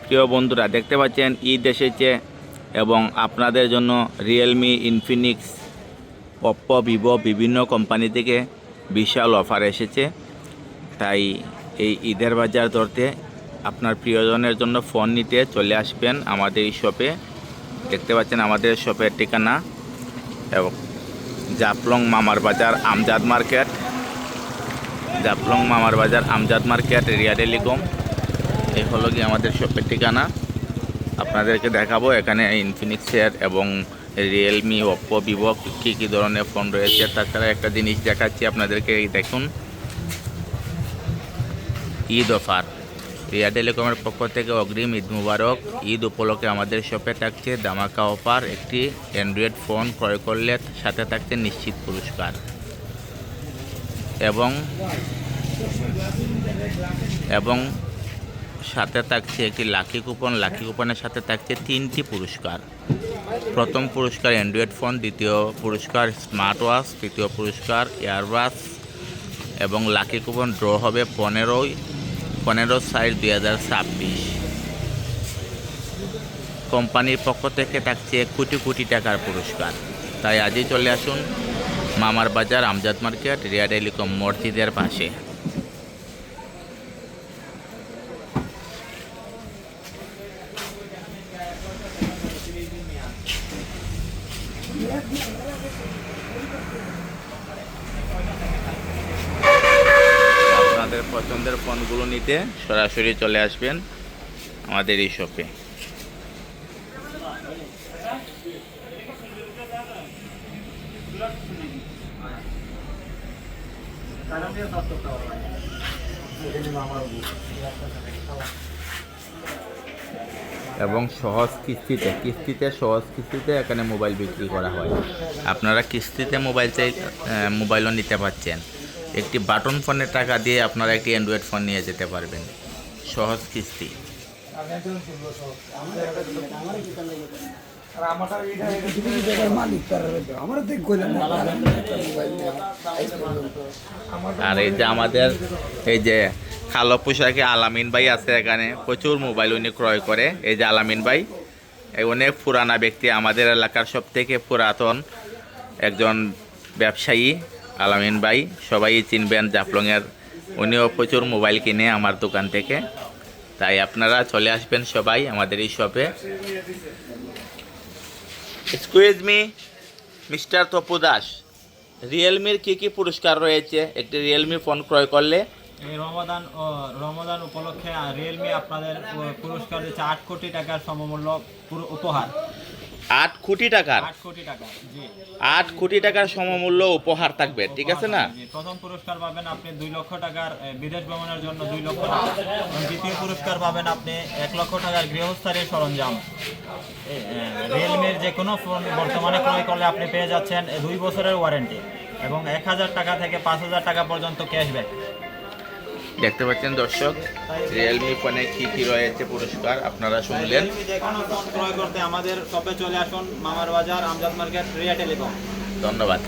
প্রিয় বন্ধুরা, দেখতে পাচ্ছেন ঈদ এসেছে এবং আপনাদের জন্য রিয়েলমি, ইনফিনিক্স, ওপ্পো, ভিভো বিভিন্ন কোম্পানি থেকে বিশাল অফার এসেছে। তাই এই ঈদের বাজার ধরতে আপনার প্রিয়জনের জন্য ফোন নিতে চলে আসবেন আমাদের এই শপে। দেখতে পাচ্ছেন আমাদের শপের ঠিকানা এবং জাফলং মামার বাজার, আমজাদ মার্কেট, জাফলং মামার বাজার, আমজাদ মার্কেট, রিয়া টেলিকম। এই হলো কি আমাদের শপের ঠিকানা। আপনাদেরকে দেখাবো এখানে ইনফিনিক্সের এবং রিয়েলমি, ওপ্পো, ভিভো কী ধরনের ফোন রয়েছে। তাছাড়া একটা জিনিস দেখাচ্ছি আপনাদেরকে, দেখুন ঈদ অফার। রিয়া টেলিকমের পক্ষ থেকে অগ্রিম ঈদ মুবারক। ঈদ উপলক্ষে আমাদের শপে থাকছে ধামাকা অফার। একটি অ্যান্ড্রয়েড ফোন ক্রয় করলে সাথে থাকছে নিশ্চিত পুরস্কার এবং সাথে থাকছে একটি লাকি কুপন। লাকি কুপনের সাথে থাকছে 3টি পুরস্কার। প্রথম পুরস্কার অ্যান্ড্রয়েড ফোন, দ্বিতীয় পুরস্কার স্মার্ট ওয়াচ, তৃতীয় পুরস্কার এয়ারবাস এবং লাকি কুপন ড্র হবে 15/6/2026। কোম্পানির পক্ষ থেকে থাকছে কোটি কোটি টাকার পুরস্কার। তাই আজই চলে আসুন মামার বাজার, আমজাদ মার্কেট, রিয়া টেলিকম মসজিদের পাশে। আপনাদের পছন্দের ফোনগুলো নিতে সরাসরি চলে আসবেন আমাদের এই শপে। এবং সহজ কিস্তিতে এখানে মোবাইল বিক্রি করা হয়। আপনারা কিস্তিতে মোবাইলও নিতে পারছেন। একটি বাটন ফোনের টাকা দিয়ে আপনারা একটি অ্যান্ড্রয়েড ফোন নিয়ে যেতে পারবেন, সহজ কিস্তি। আর এই যে আমাদের এই যে কালো পোশাকে আলামিন ভাই আছে, এখানে প্রচুর মোবাইল উনি ক্রয় করে। এই যে আলামিন ভাই, অনেক পুরানা ব্যক্তি, আমাদের এলাকার সব থেকে পুরাতন একজন ব্যবসায়ী আলামিন ভাই, সবাই চিনবেন জাফলংয়ের। উনিও প্রচুর মোবাইল কিনে আমার দোকান থেকে। তাই আপনারা চলে আসবেন সবাই আমাদের এই শপে। Excuse me, mister Tapu Das, রিয়েলমির কী পুরস্কার রয়েছে একটি রিয়েলমি ফোন ক্রয় করলে? এই রমাদান উপলক্ষে রিয়েলমি আপনাদের পুরস্কার দিচ্ছে 8 কোটি টাকার সমমূল্য উপহার। 8 কোটি টাকার? 8 কোটি টাকা, জি। 8 কোটি টাকার সমমূল্য উপহার থাকবে, ঠিক আছে না? প্রথম পুরস্কার পাবেন আপনি 2 লক্ষ টাকার বিদেশ ভ্রমণের জন্য 2 লক্ষ টাকা। দ্বিতীয় পুরস্কার পাবেন আপনি 1 লক্ষ টাকার গৃহস্থালী সরঞ্জাম। রিয়েলমির যে কোনো ফোন বর্তমানে ক্রয় করলে আপনি পেয়ে যাচ্ছেন 2 বছরের ওয়ারেন্টি এবং 1000 টাকা থেকে 5000 টাকা পর্যন্ত ক্যাশব্যাক। দেখতে পাচ্ছেন দর্শক, রিয়েলমি ফোনে কি রয়েছে পুরস্কার আপনারা শুনলেন। যে কোনো ফোন ক্রয় করতে আমাদের শপে চলে আসুন, মামার বাজার, আমজাদ মার্কেট, রিয়া টেলিকম। ধন্যবাদ।